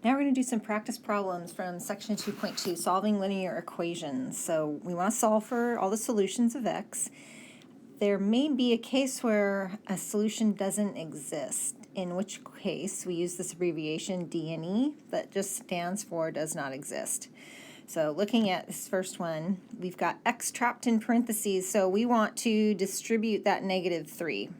Now we're going to do some practice problems from section 2.2, solving linear equations. So we want to solve for all the solutions of x. There may be a case where a solution doesn't exist, in which case we use this abbreviation D&E that just stands for does not exist. So looking at this first one, we've got x trapped in parentheses, so we want to distribute that -3.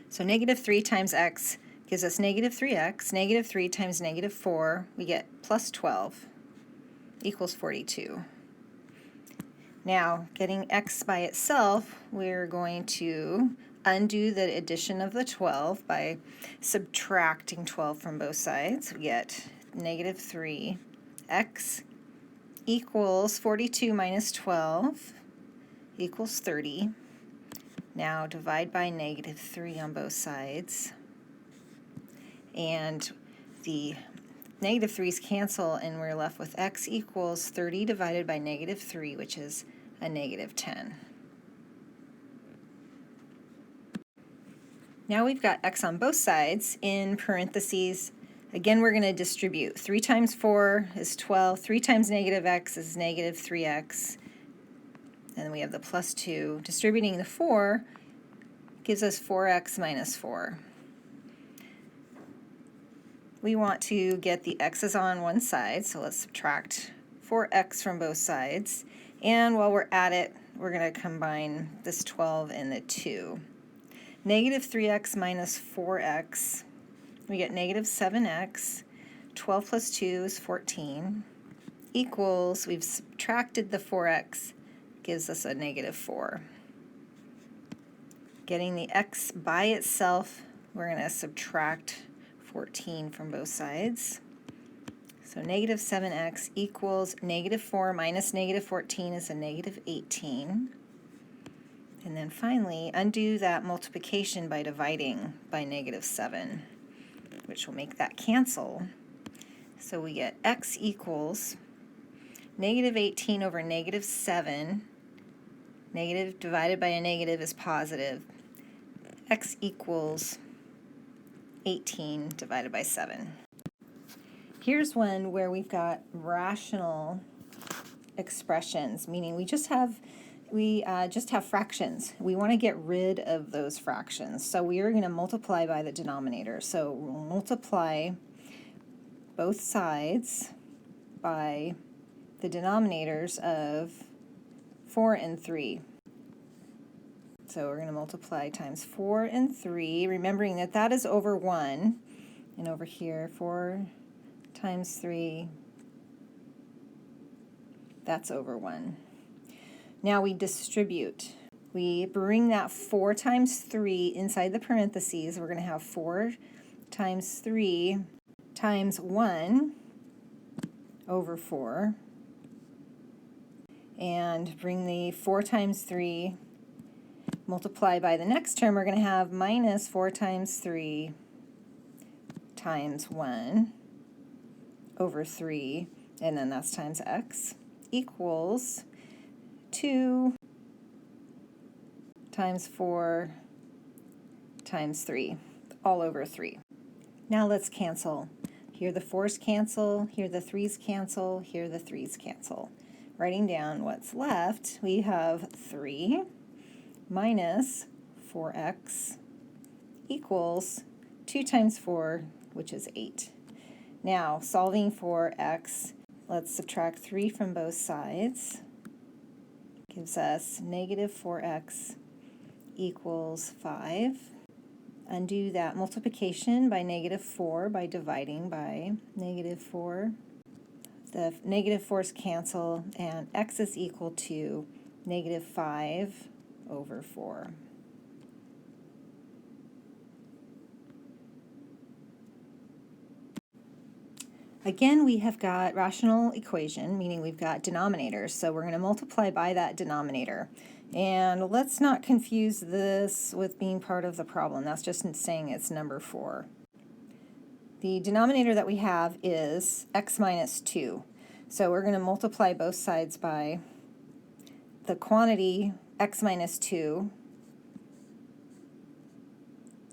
So -3 times x gives us -3x, -3 times -4, we get plus 12, equals 42. Now, getting x by itself, we're going to undo the addition of the 12 by subtracting 12 from both sides. We get -3x equals 42 minus 12 equals 30. Now divide by -3 on both sides. And the -3's cancel, and we're left with x equals 30 divided by -3, which is a -10. Now we've got x on both sides in parentheses. Again, we're going to distribute. 3 times 4 is 12. 3 times -x is -3x. And then we have the plus 2. Distributing the 4 gives us 4x minus 4. We want to get the x's on one side, so let's subtract 4x from both sides. And while we're at it, we're going to combine this 12 and the 2. -3x minus 4x, we get -7x. 12 plus 2 is 14, equals, we've subtracted the 4x, gives us a -4. Getting the x by itself, we're going to subtract 14 from both sides. So -7x equals -4 minus -14 is a -18. And then finally, undo that multiplication by dividing by -7, which will make that cancel. So we get x equals -18 over -7. Negative divided by a negative is positive. X equals 18 divided by 7. Here's one where we've got rational expressions, meaning we just have fractions. We want to get rid of those fractions. So we are going to multiply by the denominator. So we'll multiply both sides by the denominators of 4 and 3. So we're going to multiply times 4 and 3, remembering that that is over 1. And over here, 4 times 3, that's over 1. Now we distribute. We bring that 4 times 3 inside the parentheses. We're going to have 4 times 3 times 1 over 4. And bring the 4 times 3 multiply by the next term. We're going to have minus 4 times 3 times 1 over 3, and then that's times x, equals 2 times 4 times 3, all over 3. Now let's cancel. Here the 4's cancel, here the 3's cancel, here the 3's cancel. Writing down what's left, we have 3 minus 4x equals 2 times 4, which is 8. Now, solving for x, let's subtract 3 from both sides. Gives us -4x equals 5. Undo that multiplication by -4 by dividing by -4. The -4's cancel, and x is equal to -5 over 4. Again, we have got rational equation, meaning we've got denominators, so we're going to multiply by that denominator. And let's not confuse this with being part of the problem. That's just saying it's number 4. The denominator that we have is x minus 2. So we're going to multiply both sides by the quantity x minus 2.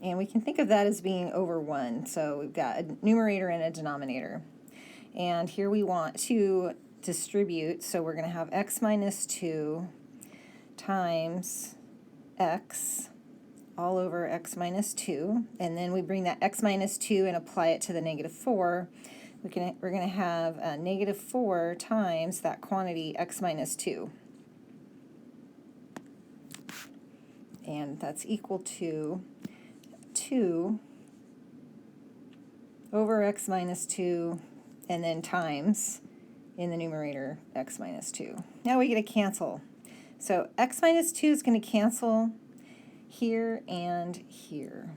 And we can think of that as being over 1. So we've got a numerator and a denominator. And here we want to distribute, so we're going to have x minus 2 times x all over x minus 2, and then we bring that x minus 2 and apply it to the negative 4. We're going to have a negative 4 times that quantity x minus 2. And that's equal to 2 over x minus 2, and then times, in the numerator, x minus 2. Now we get a cancel. So x minus 2 is going to cancel here and here.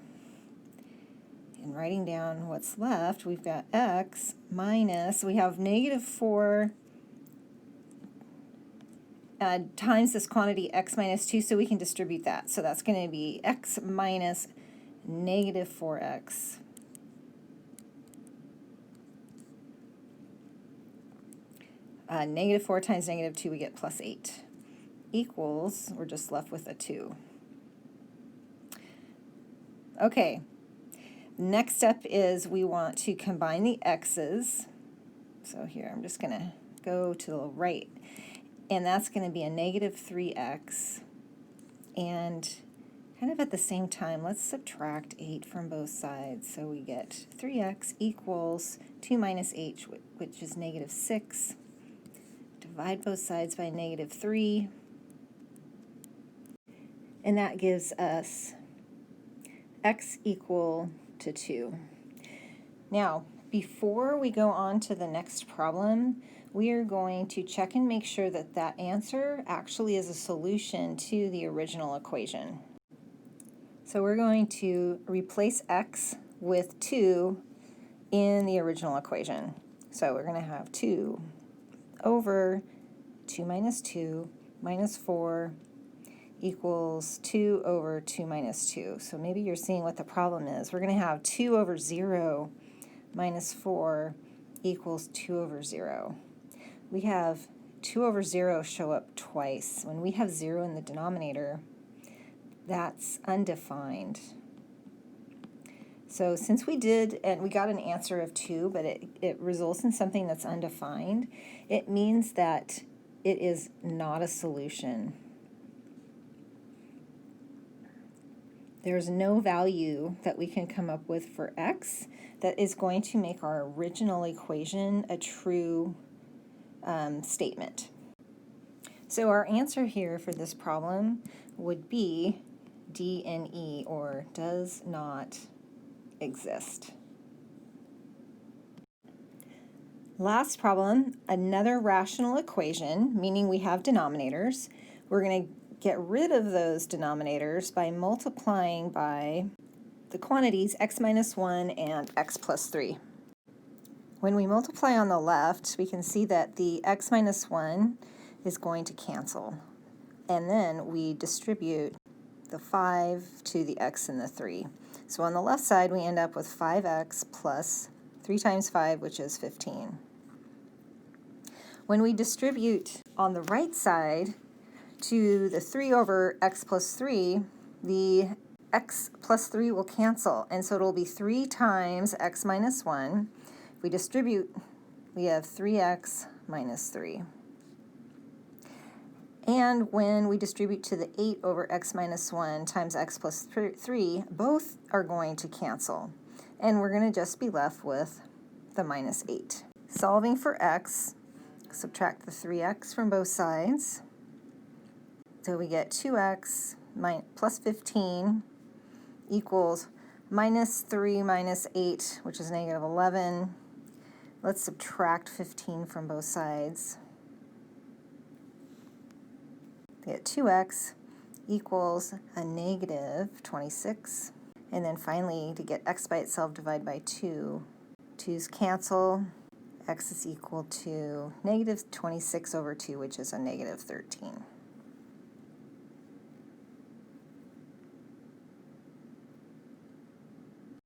And writing down what's left, we've got x minus, we have negative 4 times this quantity x minus 2, so we can distribute that. So that's going to be x minus negative 4x. Negative 4 times negative 2, we get plus 8, equals, we're just left with a 2. Okay, next step is we want to combine the x's. So here, I'm just going to go to the right, and that's going to be a negative 3x. And kind of at the same time, let's subtract 8 from both sides. So we get 3x equals 2 minus 8, which is negative 6. Divide both sides by negative 3, and that gives us x equal to 2. Now, before we go on to the next problem, we are going to check and make sure that that answer actually is a solution to the original equation. So we're going to replace x with 2 in the original equation. So we're going to have 2 over 2 minus 2 minus 4 equals 2 over 2 minus 2. So maybe you're seeing what the problem is. We're going to have 2 over 0 minus 4 equals 2 over 0. We have 2 over 0 show up twice. When we have 0 in the denominator, that's undefined. So since we did, and we got an answer of 2, but it results in something that's undefined, it means that it is not a solution. There's no value that we can come up with for x that is going to make our original equation a true statement. So our answer here for this problem would be D and E, or does not exist. Last problem, another rational equation, meaning we have denominators. We're going to get rid of those denominators by multiplying by the quantities x minus 1 and x plus 3. When we multiply on the left, we can see that the x minus 1 is going to cancel. And then we distribute the 5 to the x and the 3. So on the left side, we end up with 5x plus 3 times 5, which is 15. When we distribute on the right side to the 3 over x plus 3, the x plus 3 will cancel, and so it'll be 3 times x minus 1. If we distribute, we have 3x minus 3. And when we distribute to the 8 over x minus 1 times x plus 3, both are going to cancel. And we're going to just be left with the minus 8. Solving for x, subtract the 3x from both sides. So we get 2x plus 15 equals minus 3 minus 8, which is negative 11. Let's subtract 15 from both sides. We get 2x equals a negative 26. And then finally, to get x by itself, divide by 2. 2's cancel. X is equal to negative 26 over 2, which is a negative 13.